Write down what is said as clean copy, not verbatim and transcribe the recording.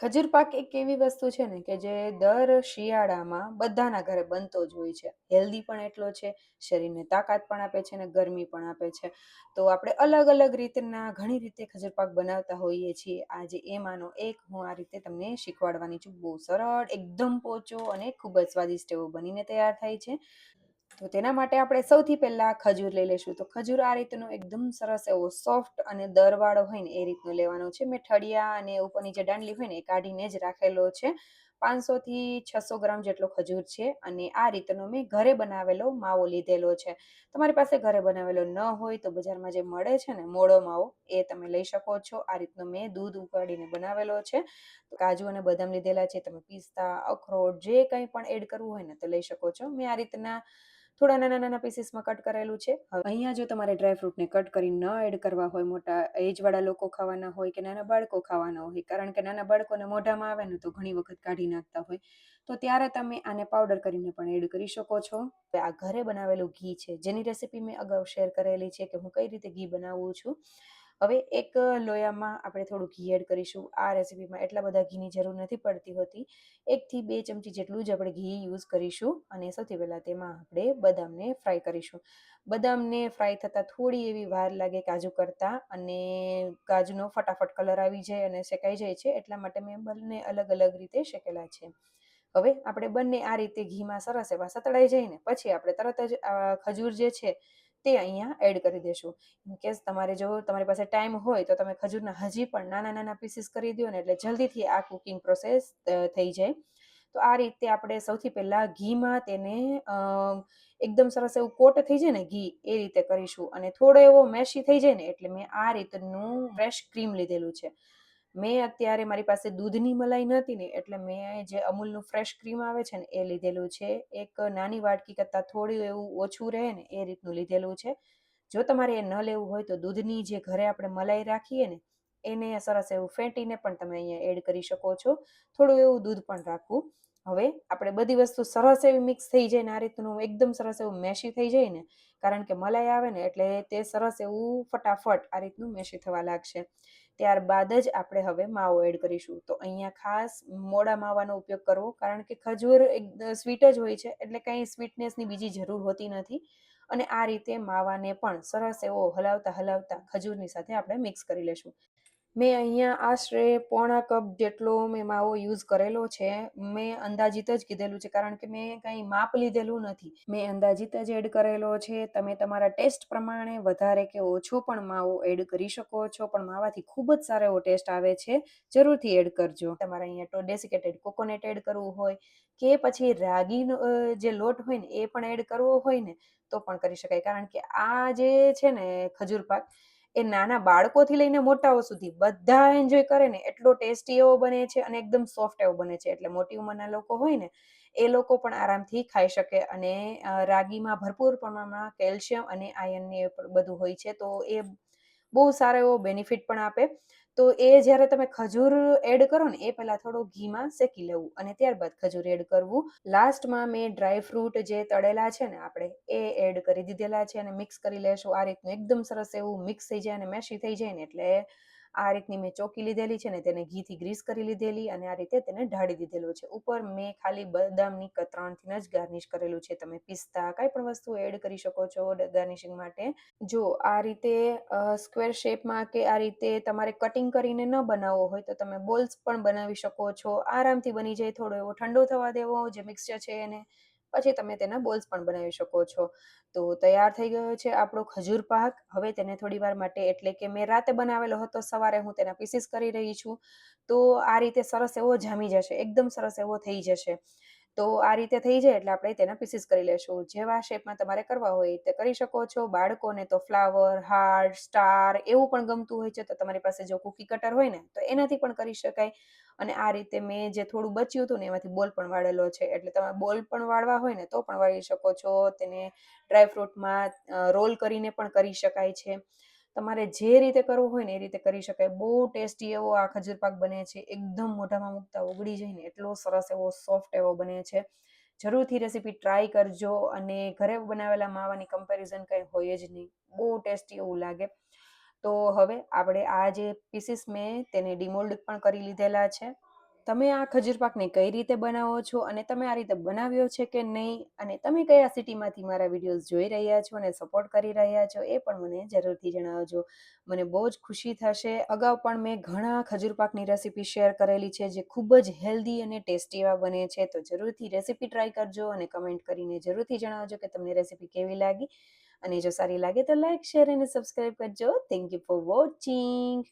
ખજૂર પાક એક એવી વસ્તુ છે ને કે જે દર શિયાળામાં બધાના ઘરે બનતો જ હોય છે. હેલ્ધી પણ એટલો છે, શરીરને તાકાત પણ આપે છે અને ગરમી પણ આપે છે. તો આપણે અલગ અલગ રીતના ઘણી રીતે ખજૂર પાક બનાવતા હોઈએ છીએ. આજે એમાંનો એક હું આ રીતે તમને શીખવાડવાની છું. બહુ સરળ, એકદમ પોચો અને ખૂબ જ સ્વાદિષ્ટ એવો બનીને તૈયાર થાય છે. તો તેના માટે આપણે સૌથી પહેલાં ખજૂર લઈ લઈશું. તો ખજૂર આ રીતનો એકદમ સરસ એવો સોફ્ટ અને દરવાળો હોય ને એ રીતનો લેવાનો છે. મેં ઠળિયા અને ઉપરની જે દાંડલી હોય ને એ કાઢીને જ રાખેલો છે. 500 થી 600 ગ્રામ જેટલો ખજૂર છે અને આ રીતનો મેં ઘરે બનાવેલો માવો લીધેલો છે. તમારી પાસે ઘરે બનાવેલો ન હોય તો બજારમાં જે મળે છે ને મોળો માવો એ તમે લઈ શકો છો. આ રીતનો મેં દૂધ ઉકાળીને બનાવેલો છે. કાજુ અને બદામ લીધેલા છે. તમે પિસ્તા, અખરોટ જે કંઈ પણ એડ કરવું હોય ને તો લઈ શકો છો. મેં આ રીતના થોડા નાના નાના પીસીસમાં કટ કરેલું છે. હવે અહીંયા જો તમારે ડ્રાયફ્રૂટને કટ કરી ન એડ કરવા હોય, મોટા એજવાળા લોકો ખાવાના હોય કે નાના બાળકો ખાવાના હોય, કારણ કે નાના બાળકોને મોઢામાં આવે ને તો ઘણી વખત કાઢી નાખતા હોય, તો ત્યારે તમે આને પાવડર કરીને પણ એડ કરી શકો છો. આ ઘરે બનાવેલું ઘી છે, જેની રેસીપી મેં અગાઉ શેર કરેલી છે કે હું કઈ રીતે ઘી બનાવું છું. હવે એક લોયામાં આપણે થોડું ઘી એડ કરીશું. આ રેસીપીમાં એટલા બધા ઘીની જરૂર નથી પડતી હોતી. 1 થી 2 ચમચી જેટલું જ આપણે ઘી યુઝ કરીશું અને સૌથી પહેલાં તેમાં આપણે બદામને ફ્રાય કરીશું. બદામને ફ્રાય થતાં થોડી એવી વાર લાગે કાજુ કરતાં, અને કાજુનો ફટાફટ કલર આવી જાય અને શેકાઈ જાય છે, એટલા માટે મેં બંને અલગ અલગ રીતે શેકેલા છે. હવે આપણે બંને આ રીતે ઘીમાં સરસ એવા સતળાઈ જાય ને પછી આપણે તરત જ ખજૂર જે છે તે અહીંયા એડ કરી દઈશું. ઇનકેસ તમારે જો તમારી પાસે ટાઈમ હોય તો તમે ખજૂરના હજી પણ નાના નાના પીસીસ કરી દો ને એટલે જલ્દીથી આ કુકિંગ પ્રોસેસ થઈ જાય. તો આ રીતે આપણે સૌથી પહેલાં ઘીમાં તેને એકદમ સરસ એવું કોટ થઈ જાય ને ઘી એ રીતે કરીશું, અને થોડો એવો મેશી થઈ જાય ને એટલે મેં આ રીતનું ફ્રેશ ક્રીમ લીધેલું છે. મેં અત્યારે મારી પાસે દૂધની મલાઈ નહોતી ને એટલે મેં જે અમૂલનું ફ્રેશ ક્રીમ આવે છે ને એ લીધેલું છે. એક નાની વાટકી કરતાં થોડું એવું ઓછું રહે ને એ રીતનું લીધેલું છે. જો તમારે એ ન લેવું હોય તો દૂધની જે ઘરે આપણે મલાઈ રાખીએ ને એને સરસ એવું ફેંટીને પણ તમે અહીંયા એડ કરી શકો છો. થોડું એવું દૂધ પણ રાખવું. હવે આપણે બધી વસ્તુ સરસ એવી મિક્સ થઈ જાય ને આ રીતનું એકદમ સરસ એવું મેશી થઈ જાય ને, કારણ કે મલાઈ આવે ને એટલે તે સરસ એવું ફટાફટ આ રીતનું મેશી થવા લાગશે. ત્યારબાદ જ આપણે હવે માવો એડ કરીશું. તો અહીંયા ખાસ મોડા માવાનો ઉપયોગ કરવો, કારણ કે ખજૂર એક સ્વીટ જ હોય છે એટલે કંઈ સ્વીટનેસની બીજી જરૂર હોતી નથી. અને આ રીતે માવાને પણ સરસ એવો હલાવતા હલાવતા ખજૂરની સાથે આપણે મિક્સ કરી લેશું. મેં અહીંયા આશરે પોણા કપ જેટલો મેં માવો યુઝ કરેલો છે. મેં અંદાજિત જ કીધેલું છે, કારણ કે મેં કંઈ માપ લીધેલું નથી. મેં અંદાજિત જ એડ કરેલો છે. તમે તમારા ટેસ્ટ પ્રમાણે વધારે કે ઓછો પણ માવો એડ કરી શકો છો, પણ માવાથી ખૂબ જ સારો એવો ટેસ્ટ આવે છે. જરૂરથી એડ કરજો. તમારે અહીંયા તો ડેસિકેટેડ કોકોનટ એડ કરવું હોય કે પછી રાગીનો જે લોટ હોય ને એ પણ એડ કરવો હોય ને તો પણ કરી શકાય, કારણ કે આ જે છે ને ખજૂર પાક એ નાના બાળકોથી લઈને મોટાઓ સુધી બધા એન્જોય કરે ને એટલો ટેસ્ટી એવો બને છે અને એકદમ સોફ્ટ એવો બને છે. એટલે મોટી ઉંમરના લોકો હોય ને એ લોકો પણ આરામથી ખાઈ શકે. અને રાગીમાં ભરપૂર પ્રમાણમાં કેલ્શિયમ અને આયર્નને બધું હોય છે, તો એ બહુ સારો એવો બેનિફિટ પણ આપે. તો એ જ્યારે તમે ખજૂર એડ કરો ને એ પહેલાં થોડો ઘીમાં શેકી લેવું અને ત્યારબાદ ખજૂર એડ કરવું. લાસ્ટમાં મેં ડ્રાય ફ્રૂટ જે તળેલા છે ને આપણે એ એડ કરી દીધેલા છે અને મિક્સ કરી લેશું. આ રીતનું એકદમ સરસ એવું મિક્સ થઈ જાય અને મેશી થઈ જાય ને એટલે આ રીતની મેં ચોકી લીધેલી છે ને તેને ઘીથી ગ્રીસ કરી લીધેલી અને આ રીતે તેને ઢાળી દીધેલું છે. ઉપર મેં ખાલી બદામની કતરણથી જ ગાર્નિશ કરેલું છે. તમે પિસ્તા કાંઈ પણ વસ્તુ એડ કરી શકો છો ગાર્નિશિંગ માટે. જો આ રીતે સ્ક્વેર શેપમાં કે આ રીતે તમારે કટિંગ કરીને ન બનાવવો હોય તો તમે બોલ્સ પણ બનાવી શકો છો. આરામથી બની જાય. થોડો એવો ઠંડો થવા દેવો જે મિક્સચર છે એને, પછી તમે તેના બોલ્સ પણ બનાવી શકો છો. તો તૈયાર થઈ ગયો છે આપણો ખજૂર પાક. હવે તેને થોડી વાર માટે, એટલે કે મેં રાતે બનાવેલો હતો, સવારે હું તેના પીસીસ કરી રહી છું. તો આ રીતે સરસ એવો જામી જશે, એકદમ સરસ એવો થઈ જશે. તો આ રીતે થઈ જાય એટલે આપણે તેના પીસીસ કરી લેશું. જેવા શેપમાં તમારે કરવા હોય તે કરી શકો છો. બાળકોને તો ફ્લાવર, હાર્ટ, સ્ટાર એવું પણ ગમતું હોય છે, તો તમારી પાસે જો કૂકી કટર હોય ને તો એનાથી પણ કરી શકાય. અને આ રીતે મેં જે થોડું બચ્યું હતું ને એમાંથી બોલ પણ વાળેલો છે, એટલે તમે બોલ પણ વાળવા હોય ને તો પણ વાળી શકો છો. તેને ડ્રાયફ્રૂટમાં રોલ કરીને પણ કરી શકાય છે. તમારે જે રીતે કરવું હોય ને એ રીતે કરી શકાય. બહુ ટેસ્ટી એવો આ ખજૂર પાક બને છે. એકદમ મોઢામાં મૂકતા ઓગળી જાય ને એટલો સરસ એવો સોફ્ટ એવો બને છે. જરૂરથી રેસીપી ટ્રાય કરજો. અને ઘરે બનાવેલા માવાની કમ્પેરિઝન કંઈ હોય જ નહીં. બહુ ટેસ્ટી એવું લાગે. તો હવે આપણે આ જે પીસીસ મેં તેને ડિમોલ્ડ પણ કરી લીધેલા છે. તમે આ ખજૂર પાકને કઈ રીતે બનાવો છો અને તમે આ રીતે બનાવ્યો છે કે નહીં, અને તમે કયા સિટીમાંથી મારા વિડીયોઝ જોઈ રહ્યા છો અને સપોર્ટ કરી રહ્યા છો એ પણ મને જરૂરથી જણાવજો. મને બહુ જ ખુશી થશે. અગાઉ પણ મેં ઘણા ખજૂર પાકની રેસીપી શેર કરેલી છે જે ખૂબ જ હેલ્ધી અને ટેસ્ટી એવા બને છે. તો જરૂરથી રેસીપી ટ્રાય કરજો અને કમેન્ટ કરીને જરૂરથી જણાવજો કે તમને રેસીપી કેવી લાગી. અને જો સારી લાગે તો લાઈક, શેર અને સબસ્ક્રાઈબ કરજો. Thank you for watching.